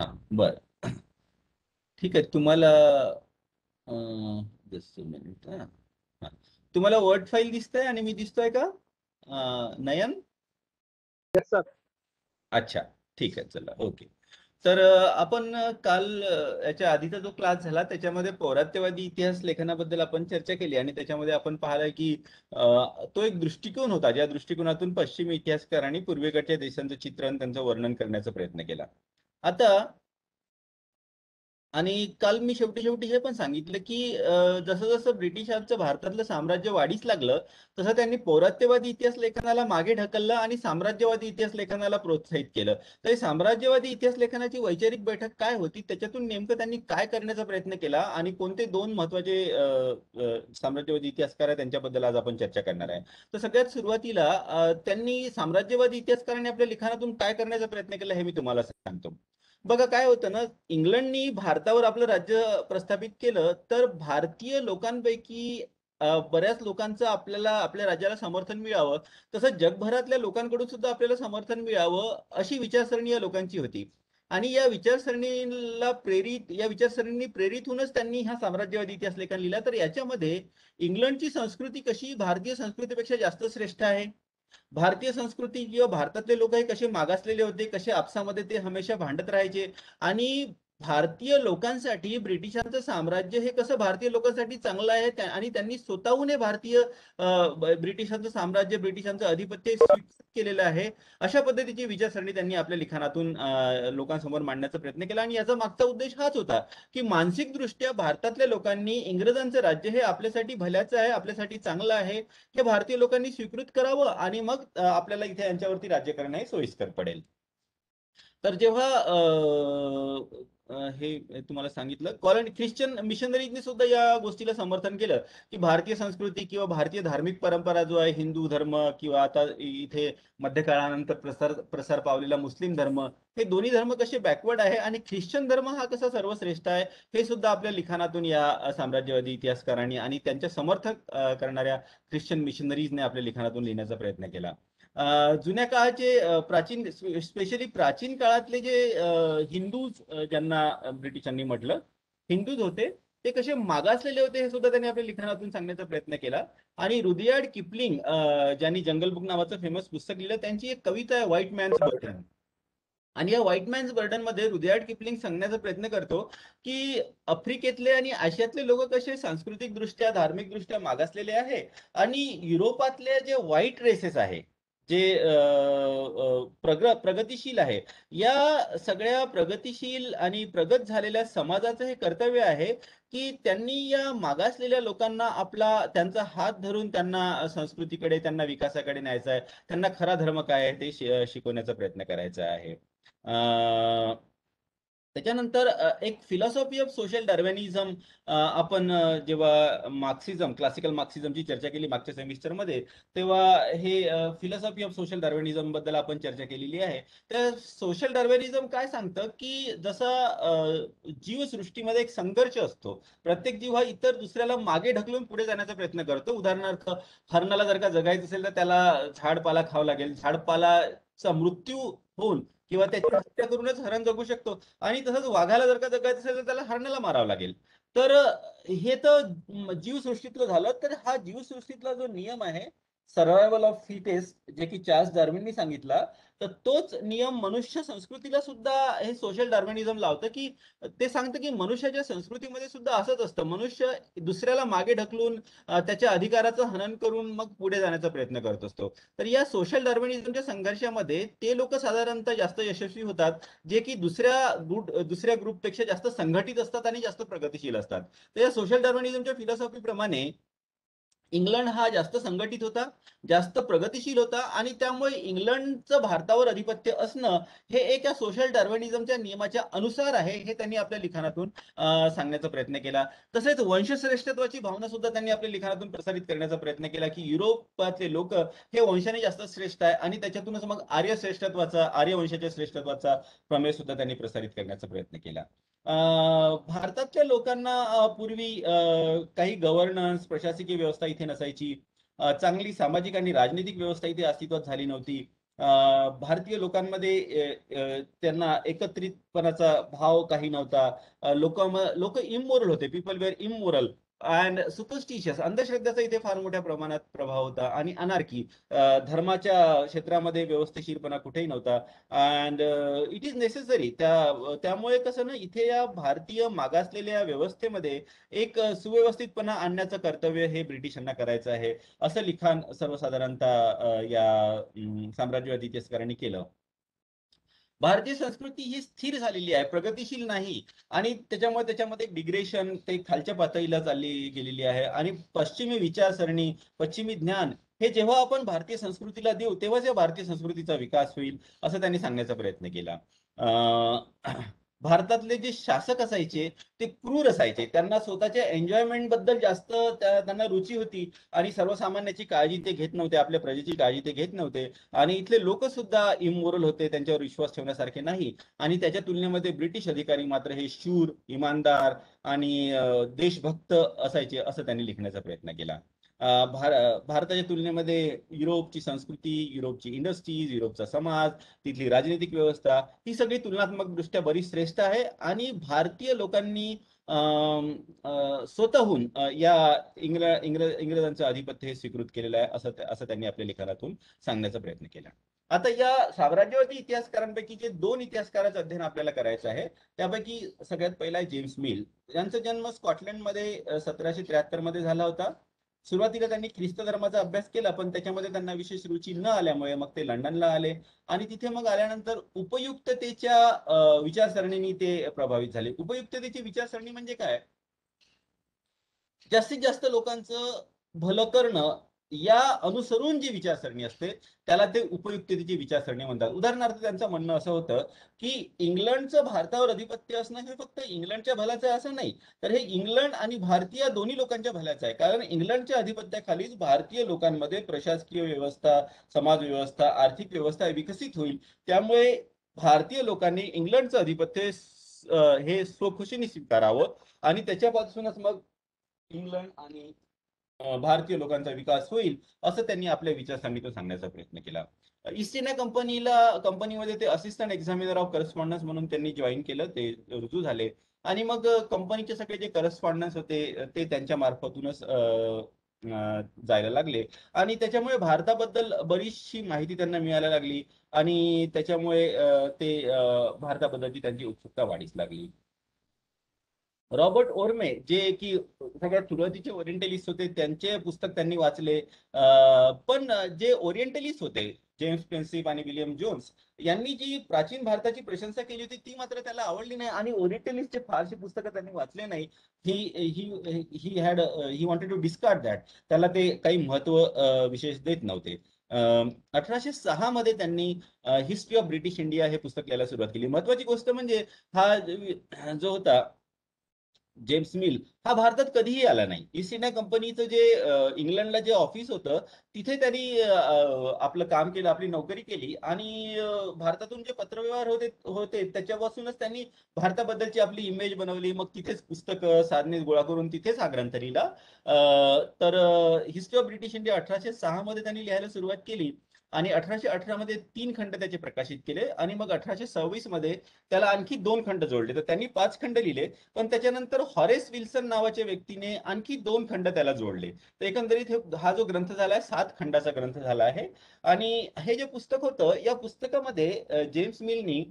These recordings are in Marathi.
हा, बरं. ठीक आहे. तुम्हाला जस्ट मिनिट. हा, तुम्हाला वर्ड फाईल दिसतंय आणि मी दिसतोय का, नयन? Yes sir. अच्छा, ठीक आहे, चला, ओके. तर आपण काल याच्या आधीचा जो क्लास झाला त्याच्यामध्ये पौरात्यवादी इतिहास लेखनाबद्दल आपण चर्चा केली आणि त्याच्यामध्ये आपण पाहिलं की तो एक दृष्टिकोन होता, ज्या दृष्टिकोनातून पश्चिमी इतिहासकारांनी पूर्वेकडच्या देशांचं चित्रण, त्यांचं वर्णन करण्याचा प्रयत्न केला. आता आणि काल मी शेवटी शेवटी हे पण सांगितलं की जसं जसं ब्रिटिशांचं भारतातलं साम्राज्य वाढीस लागलं, तसं त्यांनी पौरात्यवादी इतिहास लेखनाला मागे ढकललं आणि साम्राज्यवादी इतिहास लेखनाला प्रोत्साहित केलं. तर हे साम्राज्यवादी इतिहास लेखनाची वैचारिक बैठक काय होती, त्याच्यातून नेमकं त्यांनी काय करण्याचा प्रयत्न केला आणि कोणते दोन महत्वाचे साम्राज्यवादी इतिहासकार आहेत त्यांच्याबद्दल आज आपण चर्चा करणार आहे. तर सगळ्यात सुरुवातीला त्यांनी साम्राज्यवादी इतिहासकारांनी आपल्या लिखाणातून काय करण्याचा प्रयत्न केला हे मी तुम्हाला सांगतो. बघा काय होतं ना, इंग्लंडनी भारतावर आपलं राज्य प्रस्थापित केलं तर भारतीय लोकांपैकी बऱ्याच लोकांचं आपल्याला आपल्या राज्याला समर्थन मिळावं, तसंच जगभरातल्या लोकांकडून सुद्धा आपल्याला समर्थन मिळावं अशी विचारसरणी या लोकांची होती. आणि या विचारसरणींनी प्रेरित होऊनच त्यांनी हा साम्राज्यवादी इतिहास लेखन लिहिला. तर याच्यामध्ये इंग्लंडची संस्कृती कशी भारतीय संस्कृतीपेक्षा जास्त श्रेष्ठ आहे, भारतीय संस्कृती किंवा भारतातले लोक हे कसे मागासलेले होते, कसे आपसामध्ये ते हमेशा भांडत राहायचे, आणि भारतीय लोकांसाठी ब्रिटिशांचं साम्राज्य हे कसं भारतीय लोकांसाठी चांगलं आहे, आणि त्यांनी स्वतःहून हे भारतीय ब्रिटिशांचं साम्राज्य, ब्रिटिशांचं आधिपत्य स्वीकार केलेलं आहे, अशा पद्धतीची विचारसरणी त्यांनी आपल्या लिखाणातून लोकांसमोर मांडण्याचा प्रयत्न केला. आणि याचा मागचा उद्देश हाच होता की मानसिकदृष्ट्या भारतातल्या लोकांनी इंग्रजांचं राज्य हे आपल्यासाठी भल्याचं आहे, आपल्यासाठी चांगलं आहे, हे भारतीय लोकांनी स्वीकृत करावं आणि मग आपल्याला इथे यांच्यावरती राज्य करणं हे सोयीस्कर पडेल. तर जेव्हा हे तुम्हाला सांगितलं, ख्रिश्चन मिशनरीजने सुद्धा या गोष्टीला समर्थन केलं की भारतीय संस्कृती किंवा भारतीय धार्मिक परंपरा जो आहे, हिंदू धर्म किंवा आता इथे मध्यकाळानंतर प्रसार प्रसार पावलेला मुस्लिम धर्म, हे दोन्ही धर्म कसे बॅकवर्ड आहे आणि ख्रिश्चन धर्म हा कसा सर्वश्रेष्ठ आहे, हे सुद्धा आपल्या लिखाणातून या साम्राज्यवादी इतिहासकारांनी आणि त्यांच्या समर्थक करणाऱ्या ख्रिश्चन मिशनरीजने आपल्या लिखाणातून लिहिण्याचा प्रयत्न केला. जुन्या काळाचे प्राचीन, स्पेशली प्राचीन काळातले जे हिंदूज, ज्यांना ब्रिटिशांनी म्हटलं हिंदूज होते, ते कसे मागासलेले होते हे सुद्धा त्यांनी आपल्या लिखाणातून सांगण्याचा प्रयत्न केला. आणि रुडियार्ड किपलिंग, ज्यांनी जंगल बुक नावाचं फेमस पुस्तक लिहिलं, त्यांची एक कविता आहे व्हाईट मॅन्स बर्डन. आणि या व्हाईट मॅन्स बर्डन मध्ये रुडियार्ड किपलिंग सांगण्याचा प्रयत्न करतो की आफ्रिकेतले आणि आशियातले लोक कसे सांस्कृतिक दृष्ट्या, धार्मिक दृष्ट्या मागासलेले आहे, आणि युरोपातले जे व्हाईट रेसेस आहे, जे प्रगतीशील आहे, या सगळ्या प्रगतीशील आणि प्रगत झालेल्या समाजाचं हे कर्तव्य आहे की त्यांनी या मागासलेल्या लोकांना त्यांचा हात धरून त्यांना संस्कृतीकडे, त्यांना विकासाकडे न्यायचा आहे, त्यांना खरा धर्म काय आहे ते शिकवण्याचा प्रयत्न करायचा आहे. त्याच्यानंतर एक फिलॉसॉफी ऑफ सोशल डार्विनिझम, आपण जेव्हा मार्क्सिझम, क्लासिकल मार्क्सिझमची चर्चा केली मागच्या सेमिस्टरमध्ये, तेव्हा हे फिलॉसॉफी ऑफ सोशल डार्विनिझम बद्दल आपण चर्चा केलेली आहे. तर सोशल डार्विनिझम काय सांगतं की जसा जीवसृष्टीमध्ये एक संघर्ष असतो, प्रत्येक जीव हा इतर दुसऱ्याला मागे ढकलून पुढे जाण्याचा प्रयत्न करतो. उदाहरणार्थ, हरणाला जर का जगायचं असेल तर त्याला झाडपाला खावं लागेल, झाडपालाचा मृत्यू होऊन किंवा त्याची हत्या करूनच हरण जगू शकतो. आणि तसंच वाघाला जर का जगायचं असेल तर त्याला हरणाला मारावं लागेल. तर हे तर जीवसृष्टीतलं झालं. तर हा जीवसृष्टीतला जो नियम आहे, सर्व्हायव्हल ऑफ फिटेस्ट, जे की चार्ल्स डार्विननी सांगितला, तर तोच नियम मनुष्य संस्कृतीला सुद्धा हे सोशल डार्विनिझम लावतं की ते सांगतं की मनुष्याच्या संस्कृतीमध्ये सुद्धा असंच असतं, मनुष्य दुसऱ्याला मागे ढकलून त्याच्या अधिकाराचं हनन करून मग पुढे जाण्याचा प्रयत्न करत असतो. तर या सोशल डार्विनिझमच्या संघर्षामध्ये ते लोक साधारणतः जास्त यशस्वी होतात, जे की दुसऱ्या ग्रुपपेक्षा जास्त संघटित असतात आणि जास्त प्रगतीशील असतात. तर या सोशल डार्विनिझमच्या फिलॉसॉफी प्रमाणे इंग्लंड हा जास्त संघटित होता, जास्त प्रगतीशील होता, आणि त्यामुळे इंग्लंडचं भारतावर अधिपत्य असणं हे एका सोशल डार्विनिझमच्या नियमाच्या अनुसार आहे, हे त्यांनी आपल्या लिखाणातून सांगण्याचा प्रयत्न केला. तसेच वंशश्रेष्ठत्वाची भावना सुद्धा त्यांनी आपल्या लिखाणातून प्रसारित करण्याचा प्रयत्न केला की युरोपातले लोक हे वंशाने जास्त श्रेष्ठ आहे, आणि त्याच्यातूनच मग आर्य वंशाच्या श्रेष्ठत्वाचा प्रमेय सुद्धा त्यांनी प्रसारित करण्याचा प्रयत्न केला. भारतातल्या लोकांना पूर्वी काही गव्हर्नन्स, प्रशासकीय व्यवस्था इथे नसायची, चांगली सामाजिक आणि राजनीतिक व्यवस्था इथे अस्तित्वात झाली नव्हती. भारतीय लोकांमध्ये त्यांना एकत्रितपणाचा भाव काही नव्हता. लोक इमोरल होते. People were immoral and superstitious. अंधश्रद्धेचा इथे फार मोठ्या प्रमाणात प्रभाव होता आणि अनार्की, धर्माच्या क्षेत्रामध्ये व्यवस्थितपणा कुठेही नव्हता. And it is necessary. त्यामुळे कसं ना, इथे या भारतीय मागासलेल्या व्यवस्थेमध्ये एक सुव्यवस्थितपणा आणण्याचं कर्तव्य हे ब्रिटिशांना करायचं आहे, असं लिखाण सर्वसाधारणतः या साम्राज्यवादी इतिहासकारांनी केलं. भारतीय संस्कृती ही स्थिर झालेली आहे, प्रगतिशील नाही. आणि त्याच्यामध्ये डिग्रेशन ते खालच्या पातळीला चालली गेलेली आहे. आणि पश्चिमी विचारसरणी, पश्चिमी ज्ञान हे जेव्हा आपण भारतीय संस्कृतीला देऊ, तेव्हाच या भारतीय संस्कृतीचा विकास होईल, असं त्यांनी सांगण्याचा प्रयत्न केला. भारतातले जे शासक असायचे ते क्रूर असायचे. त्यांना स्वतःच्या एन्जॉयमेंट बद्दल जास्त त्यांना रुची होती आणि सर्वसामान्याची काळजी ते घेत नव्हते, आपल्या प्रजेची काळजी ते घेत नव्हते. आणि इथले लोक सुद्धा इमोरल होते, त्यांच्यावर विश्वास ठेवण्यासारखे नाही. आणि त्याच्या तुलनेमध्ये ब्रिटिश अधिकारी मात्र हे शूर, इमानदार आणि देशभक्त असायचे, असं त्यांनी लिखण्याचा प्रयत्न केला. भारताच्या तुलनेमध्ये युरोपची संस्कृती, युरोपची इंडस्ट्रीज, युरोपचा समाज, तिथली राजनैतिक व्यवस्था ही सगळी तुलनात्मक दृष्ट्या बरीच श्रेष्ठ आहे. आणि भारतीय लोकांनी स्वतःहून या इंग्रजांचं आधिपत्य हे स्वीकृत केलेलं आहे, असं त्यांनी आपल्या लिखाणातून सांगण्याचा प्रयत्न केला. आता या साम्राज्यवादी इतिहासकारांपैकी जे दोन इतिहासकारांचं अध्ययन आपल्याला करायचं आहे, त्यापैकी सगळ्यात पहिला आहे जेम्स मिल. यांचा जन्म स्कॉटलंडमध्ये 1773 मध्ये झाला होता. सुरुवातीला त्यांनी ख्रिस्त धर्माचा अभ्यास केला, पण त्याच्यामध्ये त्यांना विशेष रुची न आल्यामुळे मग ते लंडनला आले. आणि तिथे मग आल्यानंतर उपयुक्ततेच्या विचारसरणीने ते प्रभावित झाले. उपयुक्ततेची विचारसरणी म्हणजे काय? जास्तीत जास्त लोकांचं भलं करणं या अनुसरून जी विचारसरणी असते त्याला ते उपयुक्ततेची विचारसरणी म्हणतात. उदाहरणार्थ त्यांचं म्हणणं असं होतं की इंग्लंडचं भारतावर अधिपत्य असणं हे फक्त इंग्लंडच्या भल्याचं आहे असं नाही, तर हे इंग्लंड आणि भारतीय दोन्ही लोकांच्या भल्याचं आहे. कारण इंग्लंडच्या अधिपत्याखालीच भारतीय लोकांमध्ये प्रशासकीय व्यवस्था, समाज व्यवस्था, आर्थिक व्यवस्था विकसित होईल. त्यामुळे भारतीय लोकांनी इंग्लंडचं अधिपत्य हे स्वखुशीने स्वीकारावं आणि त्याच्यापासूनच मग इंग्लंड आणि भारतीय लोकांचा विकास होईल, असं त्यांनी आपल्या विचारसरणीतून सांगण्याचा प्रयत्न केला. ईस्ट इंडिया कंपनीमध्ये ते असिस्टंट एक्झामिनर ऑफ करस्पॉन्डन्स म्हणून त्यांनी जॉईन केलं, ते रुजू झाले. आणि मग कंपनीचे सगळे जे करस्पॉन्डन्स होते ते त्यांच्या मार्फतूनच जायला लागले. आणि त्याच्यामुळे भारताबद्दल बरीचशी माहिती त्यांना मिळायला लागली आणि त्याच्यामुळे ते भारताबद्दलची त्यांची उत्सुकता वाढीस लागली. रॉबर्ट ओर्मे, जे की सगळ्यात सुरुवातीचे ओरिएंटलिस्ट होते, त्यांचे पुस्तक त्यांनी वाचले. पण जे ओरिएंटलिस्ट होते, जेम्स प्रिन्सिप आणि विलियम जोन्स, यांनी जी प्राचीन भारताची प्रशंसा केली होती ती मात्र त्याला आवडली नाही. आणि ओरिएंटलिस्टचे फारशी पुस्तकं त्यांनी वाचले नाही. He wanted to discard that. त्याला ते काही महत्व विशेष देत नव्हते. 1806 मध्ये त्यांनी हिस्ट्री ऑफ ब्रिटिश इंडिया हे पुस्तक लिहायला सुरुवात केली. महत्वाची गोष्ट म्हणजे हा जो होता जेम्स मिल, हा भारतात कधीही आला नाही. ईस्ट इंडिया कंपनीचं जे इंग्लंडला जे ऑफिस होतं तिथे त्यांनी आपलं काम केलं, आपली नोकरी केली. आणि भारतातून जे पत्रव्यवहार होते त्याच्यापासूनच त्यांनी भारताबद्दलची आपली इमेज बनवली. मग तिथेच पुस्तकं साधने गोळा करून तिथेच हा ग्रंथ लिहिला. तर हिस्ट्री ऑफ ब्रिटिश इंडिया 1806 मध्ये त्यांनी लिहायला सुरुवात केली आणि 1818 मध्ये 3 खंड त्याचे प्रकाशित केले. आणि मग 1826 मध्ये त्याला आणखी 2 खंड जोडले. तर त्यांनी 5 खंड लिहिले, पण त्याच्यानंतर हॉरेस विल्सन नावाच्या व्यक्तीने आणखी 2 खंड त्याला जोडले. तर एकंदरीत हा जो ग्रंथ झाला आहे 7 खंडाचा ग्रंथ झाला आहे. आणि हे जे पुस्तक होतं, या पुस्तकामध्ये जेम्स मिलनी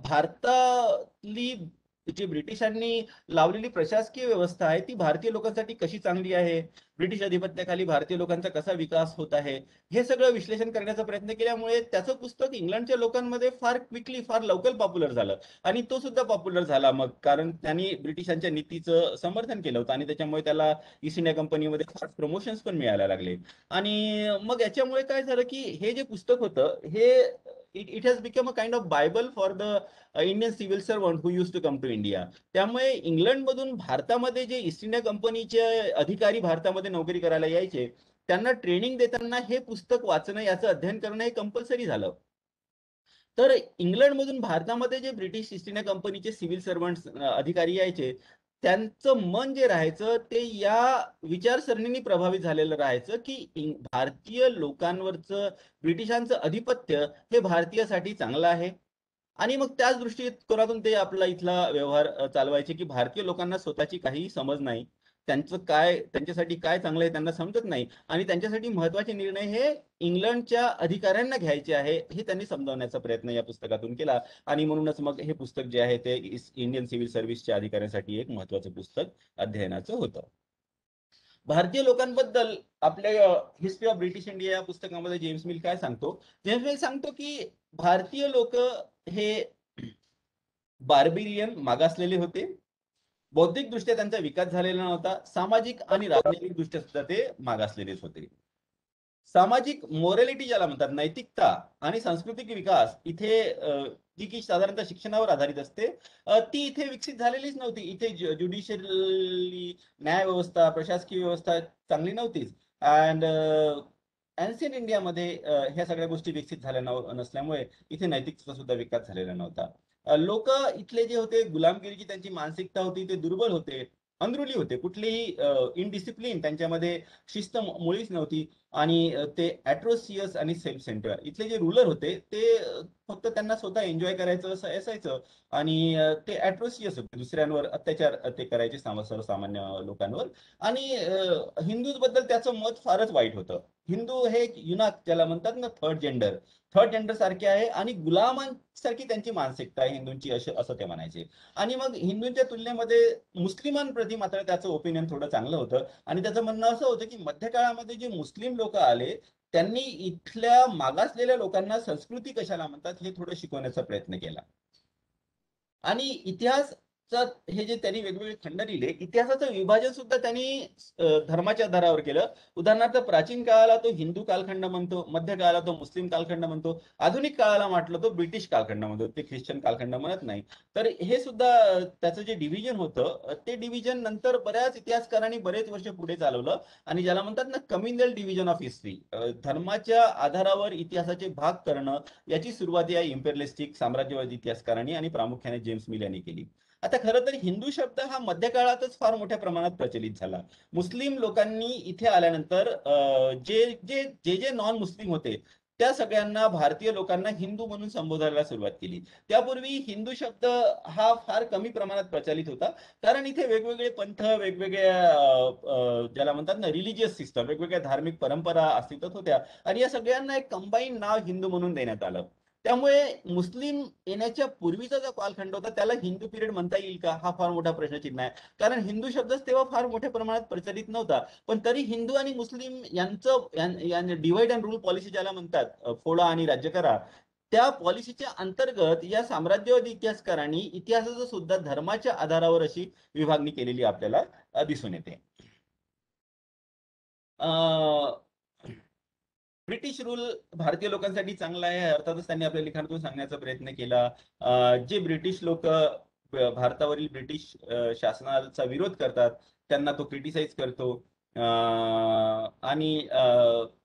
भारतातली जी ब्रिटिशांनी लावलेली प्रशासकीय व्यवस्था आहे ती भारतीय लोकांसाठी कशी चांगली आहे, ब्रिटिश अधिपत्याखाली भारतीय लोकांचा कसा विकास होत आहे, हे सगळं विश्लेषण करण्याचा प्रयत्न केल्यामुळे त्याचं पुस्तक इंग्लंडच्या लोकांमध्ये फार क्विकली, फार लवकर पॉप्युलर झालं. आणि तो सुद्धा पॉप्युलर झाला मग, कारण त्यांनी ब्रिटिशांच्या नीतीचं समर्थन केलं होतं आणि त्याच्यामुळे त्याला ईस्ट इंडिया कंपनीमध्ये फार प्रमोशन्स पण मिळायला लागले. आणि मग याच्यामुळे काय झालं की हे जे पुस्तक होतं हे it has become a kind of Bible for the Indian civil servant who use to come to India. त्यामुळे इंग्लंडमधून भारतामध्ये जे ईस्ट इंडिया कंपनीचे अधिकारी भारतामध्ये नोकरी करायला यायचे, त्यांना ट्रेनिंग देताना हे पुस्तक वाचणं, याचं अध्ययन करणं हे कंपल्सरी झालं. तर इंग्लंडमधून भारतामध्ये जे ब्रिटिश ईस्ट इंडिया कंपनीचे सिव्हिल सर्वंट अधिकारी यायचे त्यांचं मन जे राहायचं ते या विचारसरणीने प्रभावित झालेलं राहायचं की भारतीय लोकांवरचं ब्रिटिशांचं आधिपत्य हे भारतीयासाठी चांगलं आहे. आणि मग त्याच दृष्टिकोनातून ते आपला इथला व्यवहार चालवायचे की भारतीय लोकांना स्वतःची काही समज नाही, त्यांचं काय, त्यांच्यासाठी काय चांगलं आहे त्यांना समजत नाही, आणि त्यांच्यासाठी महत्वाचे निर्णय हे इंग्लंडच्या अधिकाऱ्यांना घ्यायचे आहे हे त्यांनी समजावण्याचा प्रयत्न या पुस्तकातून केला. आणि म्हणूनच मग हे पुस्तक जे आहे ते इंडियन सिव्हिल सर्व्हिसच्या अधिकाऱ्यांसाठी एक महत्वाचं पुस्तक अध्ययनाचं होतं. भारतीय लोकांबद्दल आपल्या हिस्ट्री ऑफ ब्रिटिश इंडिया या पुस्तकामध्ये जेम्स मिल काय सांगतो? जेम्स मिल सांगतो की भारतीय लोक हे बार्बेरियन, मागासलेले होते. बौद्धिकदृष्ट्या त्यांचा विकास झालेला नव्हता. सामाजिक आणि राजनैतिक दृष्ट्या सुद्धा ते मागासलेलेच होते. सामाजिक मोरॅलिटी ज्याला म्हणतात, नैतिकता आणि सांस्कृतिक विकास इथे जी की साधारणतः शिक्षणावर आधारित असते, ती इथे विकसित झालेलीच नव्हती. इथे ज्युडिशियली, न्याय व्यवस्था, प्रशासकीय व्यवस्था चांगली नव्हतीच. अँड एन्शियंट इंडियामध्ये ह्या सगळ्या गोष्टी विकसित झाल्या नसल्यामुळे इथे नैतिकतेचा सुद्धा विकास झालेला नव्हता. लोक इथले जे होते, गुलामगिरीची त्यांची मानसिकता होती, ते दुर्बल होते, अंधरुली होते. कुठलीही इनडिसिप्लिन त्यांच्यामध्ये, शिस्त मुळीच नव्हती. आणि ते ॲट्रोसियस आणि सेल्फ सेंटर. इथले जे रूलर होते ते फक्त त्यांना स्वतः एन्जॉय करायचं असं असायचं. आणि ते ॲट्रोसियस होते, दुसऱ्यांवर अत्याचार ते करायचे सर्वसामान्य लोकांवर. आणि हिंदूज बद्दल त्याचं मत फारच वाईट होतं. हिंदू हे एक युनाक ज्याला म्हणतात ना, थर्ड जेंडर सारखे आहे आणि गुलामांसारखी त्यांची मानसिकता आहे हिंदूंची, असं ते म्हणायचे. आणि मग हिंदूंच्या तुलनेमध्ये मुस्लिमांप्रती मात्र त्याचं ओपिनियन थोडं चांगलं होतं. आणि त्याचं म्हणणं असं होतं की मध्यकाळामध्ये जे मुस्लिम लोक आले त्यांनी इथल्या मागासलेल्या लोकांना संस्कृती कशाला म्हणतात हे थोडं शिकवण्याचा प्रयत्न केला. आणि इतिहास हे जे त्यांनी वेगवेगळे खंड लिहिले, इतिहासाचं विभाजन सुद्धा त्यांनी धर्माच्या आधारावर केलं. उदाहरणार्थ प्राचीन काळाला तो हिंदू कालखंड म्हणतो, मध्य काळाला तो मुस्लिम कालखंड म्हणतो, आधुनिक काळाला म्हटलं तो ब्रिटिश कालखंड म्हणतो, ते ख्रिश्चन कालखंड म्हणत नाही. तर हे सुद्धा त्याचं जे डिव्हिजन होतं ते डिव्हिजन नंतर बऱ्याच इतिहासकारांनी बरेच वर्ष पुढे चालवलं. आणि ज्याला म्हणतात ना, कम्युनल डिव्हिजन ऑफ हिस्ट्री, धर्माच्या आधारावर इतिहासाचे भाग करणं, याची सुरुवात या इम्पेरियलिस्टिक साम्राज्यवादी इतिहासकारांनी आणि प्रामुख्याने जेम्स मिल यांनी केली. आता खरं तर हिंदू शब्द हा मध्यकाळातच फार मोठ्या प्रमाणात प्रचलित झाला. मुस्लिम लोकांनी इथे आल्यानंतर जे जे जे जे नॉन मुस्लिम होते त्या सगळ्यांना, भारतीय लोकांना हिंदू म्हणून संबोधायला सुरुवात केली. त्यापूर्वी हिंदू शब्द हा फार कमी प्रमाणात प्रचलित होता, कारण इथे वेगवेगळे पंथ, वेगवेगळ्या ज्याला म्हणतात ना रिलिजियस सिस्टम, वेगवेगळ्या धार्मिक परंपरा अस्तित्वात होत्या. आणि या सगळ्यांना एक कंबाईन नाव हिंदू म्हणून देण्यात आलं. त्यामुळे मुस्लिम येण्याच्या पूर्वीचा जो कालखंड होता त्याला हिंदू पिरियड म्हणता येईल का, हा फार मोठा प्रश्नचिन्ह आहे. कारण हिंदू शब्दच तेव्हा फार मोठ्या प्रमाणात प्रचलित नव्हता. पण तरी हिंदू आणि मुस्लिम यांचं डिवाइड अँड रूल पॉलिसी ज्याला म्हणतात, फोडा आणि राज्य करा, त्या पॉलिसीच्या अंतर्गत या साम्राज्यवादी इतिहासकारांनी इतिहासाचं सुद्धा धर्माच्या आधारावर अशी विभागणी केलेली आपल्याला दिसून येते. ब्रिटिश रूल भारतीय लोकांसाठी चांगला आहे, अर्थातच त्यांनी आपल्या लिखाणातून सांगण्याचा प्रयत्न केला. जे ब्रिटिश लोक भारतावरील ब्रिटिश शासनाचा विरोध करतात त्यांना तो क्रिटिसाइज करतो. आणि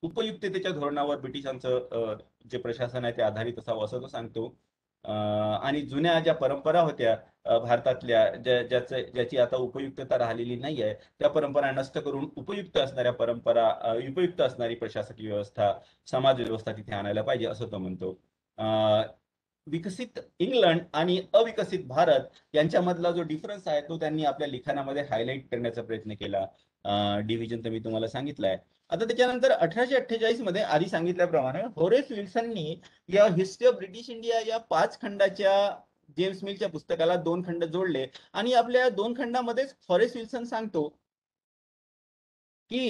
उपयुक्ततेच्या धोरणावर ब्रिटिशांचं जे प्रशासन आहे ते आधारित असावं असं तो सांगतो. आणि जुन्या ज्या परंपरा होत्या भारतातल्या, ज्याची आता उपयुक्तता राहिलेली नाही आहे, त्या परंपरा नष्ट करून उपयुक्त असणाऱ्या परंपरा, उपयुक्त असणारी प्रशासकीय व्यवस्था, समाज व्यवस्था तिथे आणायला पाहिजे असं तो म्हणतो. विकसित इंग्लंड आणि अविकसित भारत यांच्यामधला जो डिफरन्स आहे तो त्यांनी आपल्या लिखाणामध्ये हायलाइट करण्याचा प्रयत्न केला. डिव्हिजन तर मी तुम्हाला सांगितलंय. आता त्याच्यानंतर 1848 मध्ये आधी सांगितल्याप्रमाणे होरेस विल्सननी या हिस्ट्री ऑफ ब्रिटिश इंडिया या 5 खंडाच्या जेम्स मिलच्या पुस्तकाला 2 खंड जोडले. आणि आपल्या 2 खंडामध्येच होरेस विल्सन सांगतो की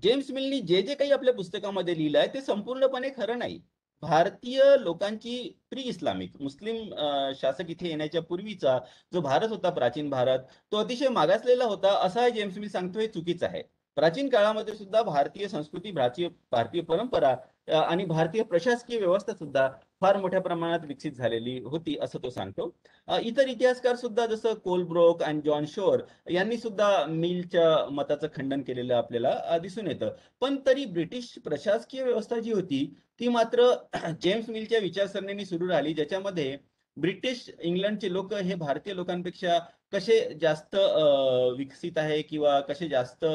जेम्स मिलनी जे जे काही आपल्या पुस्तकामध्ये लिहिलं आहे ते संपूर्णपणे खरं नाही. भारतीय लोकांची प्री इस्लामिक, मुस्लिम शासक इथे येण्याच्या पूर्वीचा जो भारत होता, प्राचीन भारत, तो अतिशय मागासलेला होता असं जेम्स मिल सांगतो. हे चुकीचं आहे. प्राचीन काळामध्ये सुद्धा भारतीय संस्कृती, भारतीय परंपरा आणि भारतीय प्रशासकीय व्यवस्था सुद्धा फार मोठ्या प्रमाणात विकसित झालेली होती असं तो सांगतो. इतर इतिहासकार सुद्धा जसं कोलब्रोक आणि जॉन शोर यांनी सुद्धा मिलच्या मताचं खंडन केलेलं आपल्याला दिसून येतं. पण तरी ब्रिटिश प्रशासकीय व्यवस्था जी होती ती मात्र जेम्स मिलच्या विचारसरणीने सुरू राहिली, ज्याच्यामध्ये ब्रिटिश इंग्लंडचे लोक हे भारतीय लोकांपेक्षा कसे जास्त विकसित आहे किंवा कसे जास्त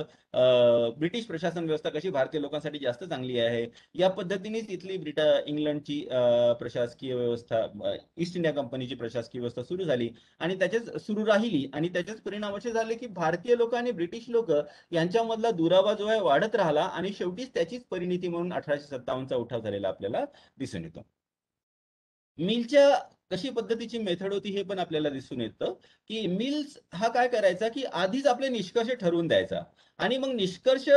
ब्रिटिश प्रशासन व्यवस्था कशी भारतीय लोकांसाठी जास्त चांगली आहे, या पद्धतीनेच इथली इंग्लंडची प्रशासकीय व्यवस्था, ईस्ट इंडिया कंपनीची प्रशासकीय व्यवस्था सुरू झाली आणि त्याच्याच सुरू राहिली आणि त्याच्याच परिणाम असे झाले की भारतीय लोक आणि ब्रिटिश लोक यांच्यामधला दुरावा जो आहे वाढत राहिला आणि शेवटीच त्याचीच परिणिती म्हणून 1857चा उठाव झालेला आपल्याला दिसून येतो. मिलच्या कशी पद्धतीची मेथड होती हे पण आपल्याला दिसून येतं की मिल्स हा काय करायचा की आधीच आपले निष्कर्ष ठरवून द्यायचा आणि मग निष्कर्ष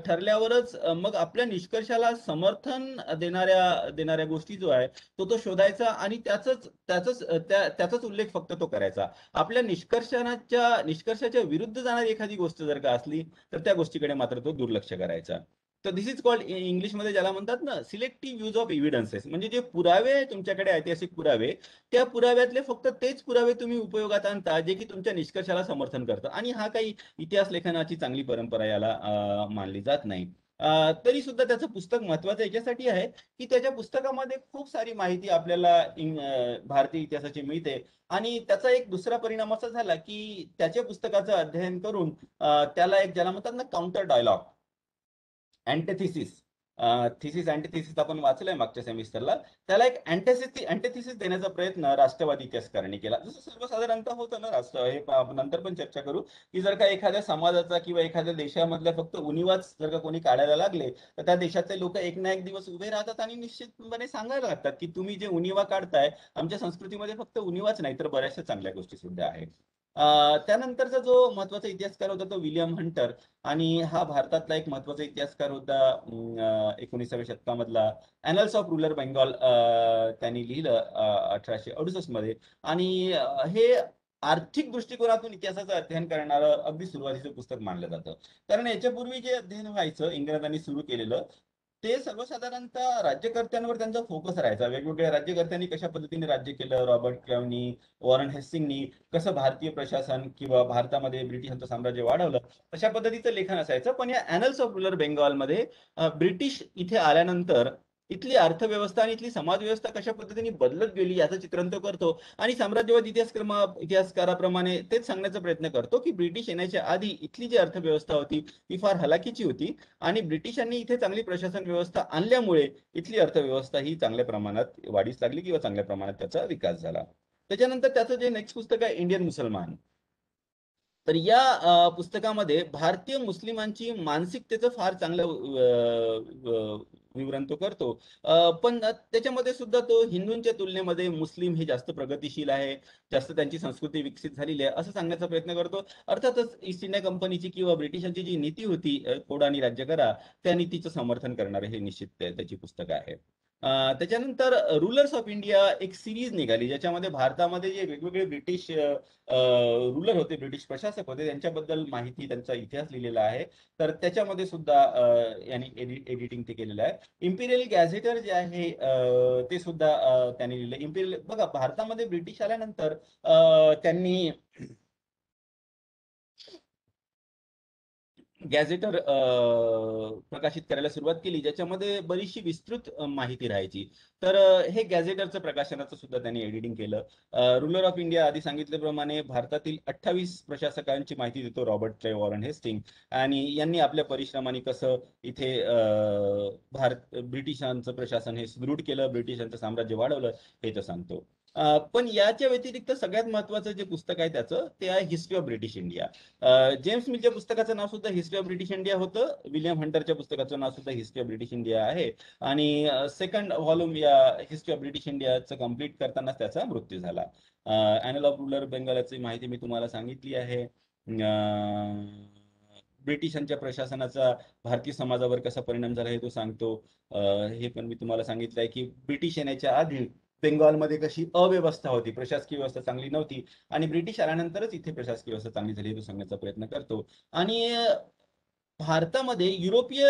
ठरल्यावरच मग आपल्या निष्कर्षाला समर्थन देणाऱ्या देणाऱ्या गोष्टी जो आहे तो शोधायचा आणि त्याचाच उल्लेख फक्त तो करायचा. आपल्या निष्कर्षाच्या विरुद्ध जाणारी एखादी गोष्ट जर का असली तर त्या गोष्टीकडे मात्र तो दुर्लक्ष करायचा. तर दिस इज कॉल्ड इंग्लिशमध्ये ज्याला म्हणतात ना सिलेक्टिव्ह यूज ऑफ एव्हिडन्सेस, म्हणजे जे पुरावे आहे तुमच्याकडे ऐतिहासिक पुरावे, त्या पुराव्यातले फक्त तेच पुरावे तुम्ही उपयोगात आणता जे की तुमच्या निष्कर्षाला समर्थन करतं. आणि हा काही इतिहास लेखनाची चांगली परंपरा याला मानली जात नाही. तरी सुद्धा त्याचं पुस्तक महत्वाचं याच्यासाठी आहे की त्याच्या पुस्तकामध्ये खूप सारी माहिती आपल्याला भारतीय इतिहासाची मिळते आणि त्याचा एक दुसरा परिणाम असा झाला की त्याच्या पुस्तकाचं अध्ययन करून त्याला एक ज्याला म्हणतात ना काउंटर डायलॉग, अँटिथिसिस, थिसिस अँटिथिसिस आपण वाचलंय मागच्या सेमिस्टरला, त्याला एक अँटिथिसिस देण्याचा प्रयत्न राष्ट्रवादी इतिहासकारांनी केला. जसं सर्वसाधारणतः होतं ना, राष्ट्र हे आपण नंतर पण चर्चा करू की जर का एखाद्या समाजाचा किंवा एखाद्या देशामधल्या फक्त उणिवाच जर का कोणी काढायला लागले तर त्या देशातले लोक एक ना एक दिवस उभे राहतात आणि निश्चितपणे सांगायला लागतात की तुम्ही जे उणिवा काढताय आमच्या संस्कृतीमध्ये फक्त उणिवाच नाही तर बऱ्याचशा चांगल्या गोष्टी सुद्धा आहेत. त्यानंतरचा जो महत्वाचा इतिहासकार होता तो विलियम हंटर, आणि हा भारतातला एक महत्वाचा इतिहासकार होता 19व्या शतकामधला. अॅनल्स ऑफ रुरल बेंगॉल त्यांनी लिहिलं 1868 मध्ये. आणि हे आर्थिक दृष्टिकोनातून इतिहासाचं अध्ययन करणारं अगदी सुरुवातीचं पुस्तक मानलं जातं. कारण याच्यापूर्वी जे अध्ययन व्हायचं इंग्रजांनी सुरू केलेलं ते सर्वसाधारणतः राज्यकर्त्यांवर त्यांचा फोकस राहायचा. वेगवेगळ्या राज्यकर्त्यांनी कशा पद्धतीने राज्य केलं, रॉबर्ट क्लावनी, वॉरन हेस्टिंगनी कसं भारतीय प्रशासन किंवा भारतामध्ये ब्रिटिशांचं साम्राज्य वाढवलं, अशा पद्धतीचं लेखन असायचं. पण या अॅनल्स ऑफ रुरल बेंगॉलमध्ये ब्रिटिश इथे आल्यानंतर इथली अर्थव्यवस्था आणि इथली समाजव्यवस्था कशा पद्धतीने बदलत गेली याचं चित्रण तो करतो आणि साम्राज्यवादी इतिहासकाराप्रमाणे तेच सांगण्याचा प्रयत्न करतो की ब्रिटिश येण्याच्या आधी इथली जी अर्थव्यवस्था होती ती फार हलाखीची होती आणि ब्रिटिशांनी इथे चांगली प्रशासन व्यवस्था आणल्यामुळे इथली अर्थव्यवस्था ही चांगल्या प्रमाणात वाढीस लागली किंवा चांगल्या प्रमाणात त्याचा विकास झाला. त्याच्यानंतर त्याचं जे नेक्स्ट पुस्तक आहे इंडियन मुसलमान, तर या पुस्तकामध्ये भारतीय मुस्लिमांची मानसिकतेचं फार चांगलं विवरण तो करतो. पण त्याच्यामध्ये सुद्धा तो हिंदूंच्या तुलनेमध्ये मुस्लिम हे जास्त प्रगतिशील आहे, जास्त त्यांची संस्कृती विकसित झालेली आहे असं सांगण्याचा प्रयत्न करतो. अर्थातच ईस्ट इंडिया कंपनीची किंवा ब्रिटिशांची जी नीती होती फोडा आणि राज्य करा, त्या नीतीचं समर्थन करणारे हे निश्चित त्याची पुस्तक आहे. त्याच्यानंतर रुलर्स ऑफ इंडिया एक सिरीज निघाली ज्याच्यामध्ये भारतामध्ये जे वेगवेगळे ब्रिटिश रुलर होते, ब्रिटिश प्रशासक होते, त्यांच्याबद्दल माहिती त्यांचा इतिहास लिहिलेला आहे. तर त्याच्यामध्ये सुद्धा यांनी एडिटिंग ते केलेलं आहे. इम्पिरियल गॅझेटर जे आहे ते सुद्धा त्यांनी लिहिलं. इम्पिरियल बघा भारतामध्ये ब्रिटिश आल्यानंतर त्यांनी गॅझेटर प्रकाशित करायला सुरुवात केली ज्याच्यामध्ये बरीचशी विस्तृत माहिती राहायची. तर हे गॅझेटरचं प्रकाशनाचं सुद्धा त्यांनी एडिटिंग केलं. रुलर ऑफ इंडिया आधी सांगितल्याप्रमाणे भारतातील 28 प्रशासकांची माहिती देतो रॉबर्ट क्लाइव्ह वॉरन हेस्टिंग, आणि यांनी आपल्या परिश्रमाने कसं इथे ब्रिटिशांचं प्रशासन हे सुदृढ केलं, ब्रिटिशांचं साम्राज्य वाढवलं हे तो सांगतो. पण याच्या व्यतिरिक्त सगळ्यात महत्वाचं जे पुस्तक आहे त्याचं ते आहे history of British India. James मिलच्या पुस्तकाचं नाव सुद्धा हिस्ट्री ऑफ ब्रिटिश इंडिया होतं. विलियम हंटरच्या पुस्तकाचं नाव सुद्धा हिस्ट्री ऑफ ब्रिटिश इंडिया आहे. आणि सेकंड व्हॉल्यूम या हिस्ट्री ऑफ ब्रिटिश इंडियाचं कम्प्लीट करतानाच त्याचा मृत्यू झाला. अॅनल ऑफ रुरल बेंगॉल याची माहिती मी तुम्हाला सांगितली आहे. ब्रिटिशांच्या प्रशासनाचा भारतीय समाजावर कसा परिणाम झाला हे तो सांगतो. हे पण मी तुम्हाला सांगितलं आहे की ब्रिटिश येण्याच्या आधी बेंगॉलमध्ये कशी अव्यवस्था होती, प्रशासकीय व्यवस्था चांगली नव्हती, आणि ब्रिटिश आल्यानंतरच इथे प्रशासकीय व्यवस्था चांगली झाली तो सांगण्याचा प्रयत्न करतो. आणि भारतामध्ये युरोपीय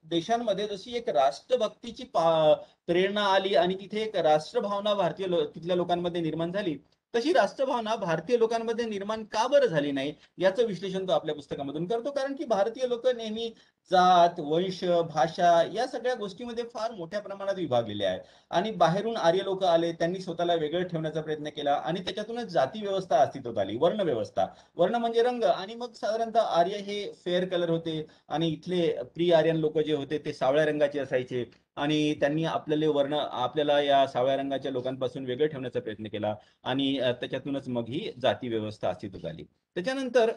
देशांमध्ये जशी एक राष्ट्रभक्तीची प्रेरणा आली आणि तिथे एक राष्ट्रभावना तिथल्या लोकांमध्ये निर्माण झाली, तशी राष्ट्रभावना भारतीय लोकांमध्ये निर्माण का बरं झाली नाही, याचं विश्लेषण तो आपल्या पुस्तकामधून करतो. कारण की भारतीय लोक नेहमी जात, वंश, भाषा या सगळ्या गोष्टीमध्ये फार मोठ्या प्रमाणात विभागलेले आहे. आणि बाहेरून आर्य लोक आले, त्यांनी स्वतःला वेगळं ठेवण्याचा प्रयत्न केला आणि त्याच्यातूनच जाती व्यवस्था अस्तित्वात आली, वर्ण व्यवस्था. वर्ण म्हणजे रंग, आणि मग साधारणतः आर्य हे फेअर कलर होते आणि इथले प्री आर्यन लोक जे होते ते सावळ्या रंगाचे असायचे. आणि त्यांनी आपल्याला या सावळ्या रंगाच्या लोकांपासून वेगळं ठेवण्याचा प्रयत्न केला. आणि त्याच्यातूनच मग ही जाती व्यवस्था अस्तित्वात आली. त्याच्यानंतर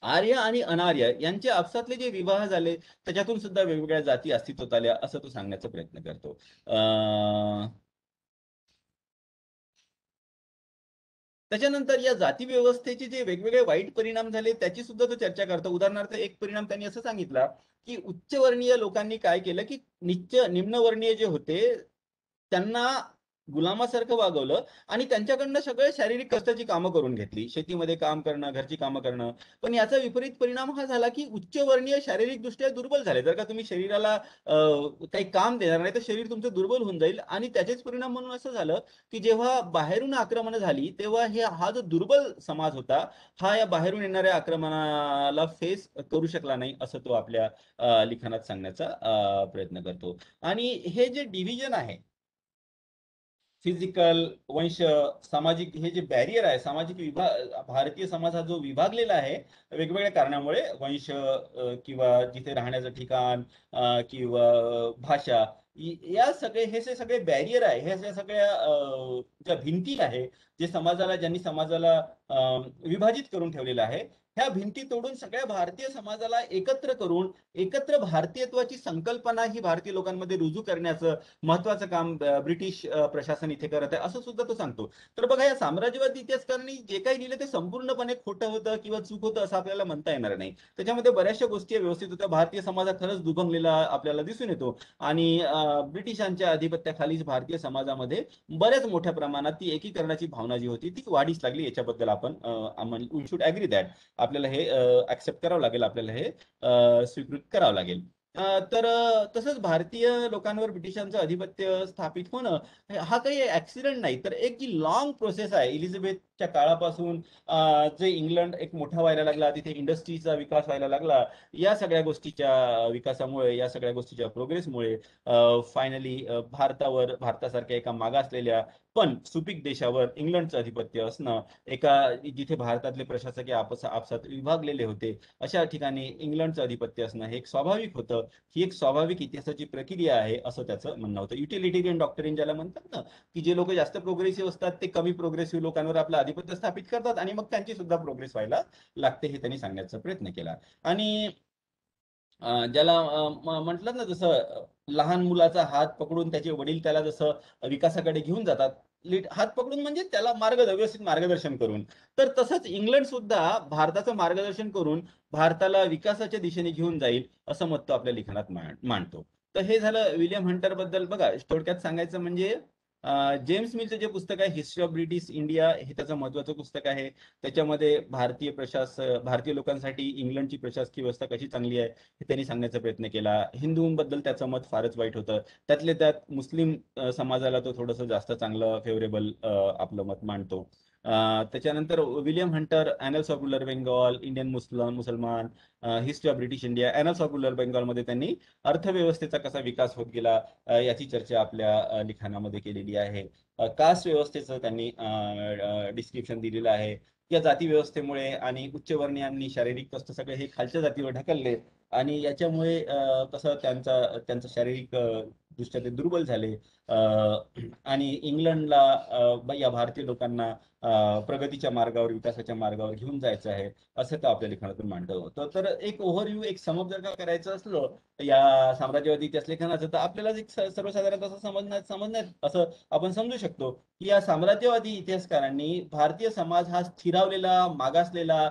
आर्य आणि अनार्य यांचे आपसातले जे विवाह झाले, त्याच्यातून सुद्धा वेगवेगळ्या जाती अस्तित्वात आल्या, असं तो सांगण्याचा प्रयत्न करतो. त्याच्यानंतर या जाती व्यवस्थेचे जे वेगवेगळे वाईट परिणाम झाले, त्याची सुद्धा तो चर्चा करतो. उदाहरणार्थ, एक परिणाम त्यांनी असं सांगितला की उच्चवर्णीय लोकांनी काय केलं की निम्नवर्णीय जे होते त्यांना गुलामासारखं वागवलं आणि त्यांच्याकडनं सगळे शारीरिक कष्टाची कामं करून घेतली, शेतीमध्ये काम करणं, घरची कामं करणं. पण याचा विपरीत परिणाम हा झाला की उच्चवर्णीय शारीरिकदृष्ट्या दुर्बल झाले. जर का तुम्ही शरीराला काही काम देणार नाही, तर शरीर तुमचं दुर्बल होऊन जाईल. आणि त्याचेच परिणाम म्हणून असं झालं की जेव्हा बाहेरून आक्रमण झाली, तेव्हा हा जो दुर्बल समाज होता, हा या बाहेरून येणाऱ्या आक्रमणाला फेस करू शकला नाही, असं तो आपल्या लिखाणात सांगण्याचा प्रयत्न करतो. आणि हे जे डिव्हिजन आहे, फिजिकल, वंश, सामाजिक, हे जे बॅरियर आहे, सामाजिक भारतीय समाज हा जो विभागलेला आहे वेगवेगळ्या कारणामुळे, वंश किंवा जिथे राहण्याचं ठिकाण किंवा भाषा, या सगळे हे जे सगळे बॅरियर आहे, हे सगळ्या ज्या भिंती आहे, ज्यांनी समाजाला विभाजित करून ठेवलेलं आहे, ह्या भिंती तोडून सगळ्या भारतीय समाजाला एकत्र करून एकत्र भारतीयत्वाची संकल्पना ही भारतीय लोकांमध्ये रुजू करण्याचं महत्वाचं काम ब्रिटिश प्रशासन इथे करत आहे, असं सुद्धा तो सांगतो. तर बघा, या साम्राज्यवादी इतिहासकारांनी जे काही लिहिलं ते संपूर्णपणे खोटं होतं किंवा चूक होतं असं आपल्याला म्हणता येणार नाही. त्याच्यामध्ये बऱ्याचशा गोष्टी व्यवस्थित होत्या. भारतीय समाज हा खरंच दुभंगलेला आपल्याला दिसून येतो. आणि ब्रिटिशांच्या अधिपत्याखाली भारतीय समाजामध्ये बऱ्याच मोठ्या प्रमाणात ती एकीकरणाची भावना जी होती ती वाढीस लागली. याच्याबद्दल आपण वी शुड ॲग्री दॅट. आपल्याला हे ऍक्सेप्ट करावं लागेल, आपल्याला हे स्वीकृत करावं लागेल. तसंच भारतीय लोकांवर ब्रिटिशांचं अधिपत्य स्थापित होणं हा काही ऍक्सिडेंट नाही, तर एक जी लॉंग प्रोसेस आहे. इलिझाबेथच्या काळापासून जे इंग्लंड एक मोठा व्हायला लागला, तिथे इंडस्ट्रीचा विकास व्हायला लागला, या सगळ्या गोष्टीच्या विकासामुळे, या सगळ्या गोष्टीच्या प्रोग्रेसमुळे फायनली भारतासारख्या एका मागासलेल्या पण सुपीक देशावर इंग्लंडचं अधिपत्य असणं, जिथे भारतातले प्रशासकीय आपसात विभागलेले होते, अशा ठिकाणी इंग्लंडचं अधिपत्य असणं हे एक स्वाभाविक होतं. ही एक स्वाभाविक इतिहासाची प्रक्रिया आहे, असं त्याचं म्हणणं होतं. युटिलिटेरियन डॉक्टरीन ज्याला म्हणतात ना, की जे लोक जास्त प्रोग्रेसिव्ह असतात ते कमी प्रोग्रेसिव्ह लोकांवर आपलं आधिपत्य स्थापित करतात आणि मग त्यांची सुद्धा प्रोग्रेस व्हायला लागते, हे त्यांनी सांगण्याचा प्रयत्न केला. आणि ज्याला म्हटलं ना, जसं लहान मुलाचा हात पकडून त्याचे वडील त्याला जसं विकासाकडे घेऊन जातात, हात पकडून म्हणजे त्याला व्यवस्थित मार्गदर्शन करून, तर तसंच इंग्लंड सुद्धा भारताचं मार्गदर्शन करून भारताला विकासाच्या दिशेने घेऊन जाईल, असं मत तो आपल्या लिखाणात मांडतो. तर हे झालं विलियम हंटर बद्दल. बघा, थोडक्यात सांगायचं म्हणजे जेम्स मिलचं जे पुस्तक आहे, हिस्ट्री ऑफ ब्रिटिश इंडिया, हे त्याचं महत्वाचं पुस्तक आहे. त्याच्यामध्ये भारतीय लोकांसाठी इंग्लंडची प्रशासकीय व्यवस्था कशी चांगली आहे हे त्यांनी सांगण्याचा प्रयत्न केला. हिंदूंबद्दल त्याचं मत फारच वाईट होतं. त्यातले त्यात मुस्लिम समाजाला तो थोडंसं जास्त चांगलं फेवरेबल आपलं मत मांडतो. त्याच्यानंतर William Hunter, annals of rural Bengal, Indian Musalman, history of British India, annals of rural बेंगॉलमध्ये त्यांनी अर्थव्यवस्थेचा कसा विकास होत गेला याची चर्चा आपल्या लिखाणामध्ये केलेली आहे. कास्ट व्यवस्थेचं त्यांनी डिस्क्रिप्शन दिलेलं आहे. या जाती व्यवस्थेमुळे आणि उच्चवर्णीयांनी शारीरिक कष्ट सगळे हे खालच्या जातीवर ढकलले आणि याच्यामुळे कसं त्यांचं शारीरिक दृष्ट्या ते दुर्बल झाले. आणि इंग्लंडला या भारतीय लोकांना प्रगतीच्या मार्गावर, विकासाच्या मार्गावर घेऊन जायचं आहे, असं तो आपल्या लिखाणातून मांडलं होतं. तर एक ओव्हरव्ह्यू, एक समप जर का करायचं असलं या साम्राज्यवादी इतिहास लेखनाचं, तर आपल्याला एक सर्वसाधारण असं समजण्यात असं आपण समजू शकतो की या साम्राज्यवादी इतिहासकारांनी भारतीय समाज हा स्थिरावलेला, मागासलेला,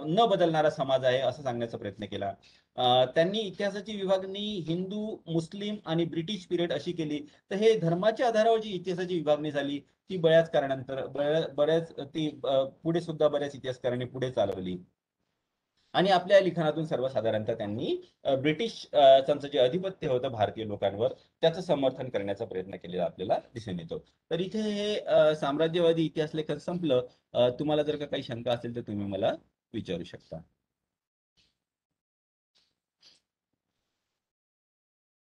न बदलणारा समाज आहे असं सांगण्याचा प्रयत्न केला. त्यांनी इतिहासाची विभागणी हिंदू, मुस्लिम आणि ब्रिटिश पिरियड अशी केली. तर हे धर्माच्या आधारावर जी इतिहासाची विभागणी झाली ती बऱ्याच काळानंतर पुढे सुद्धा बऱ्याच इतिहासकारांनी पुढे चालवली. आणि आपल्या लिखाणातून सर्वसाधारणतः त्यांनी ब्रिटिश त्यांचं जे अधिपत्य होतं भारतीय लोकांवर त्याचं समर्थन करण्याचा प्रयत्न केलेला आपल्याला दिसून येतो. तर इथे हे साम्राज्यवादी इतिहास लेखन संपलं. तुम्हाला जर का काही शंका असेल तर तुम्ही मला विचारू शकता.